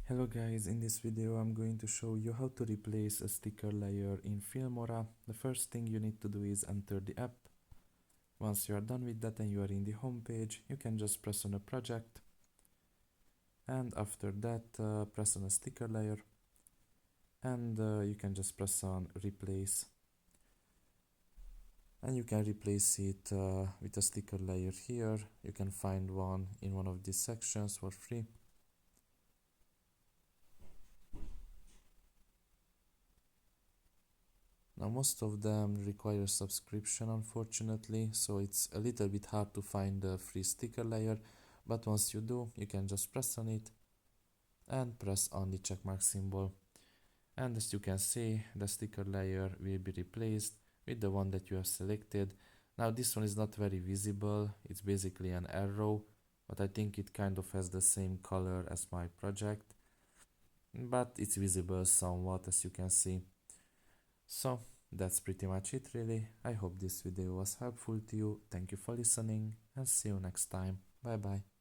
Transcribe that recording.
Hello guys, in this video I'm going to show you how to replace a sticker layer in Filmora. The first thing you need to do is enter the app. Once you are done with that and you are in the home page, you can just press on a project, and after that press on a sticker layer, and you can just press on replace, and you can replace it with a sticker layer here. You can find one in one of these sections for free. Now most of them require subscription unfortunately, so it's a little bit hard to find a free sticker layer, but once you do, you can just press on it and press on the checkmark symbol. And as you can see, the sticker layer will be replaced with the one that you have selected. Now this one is not very visible, it's basically an arrow, but I think it kind of has the same color as my project, but it's visible somewhat, as you can see. So that's pretty much it really. I hope this video was helpful to you. Thank you for listening and see you next time. Bye bye.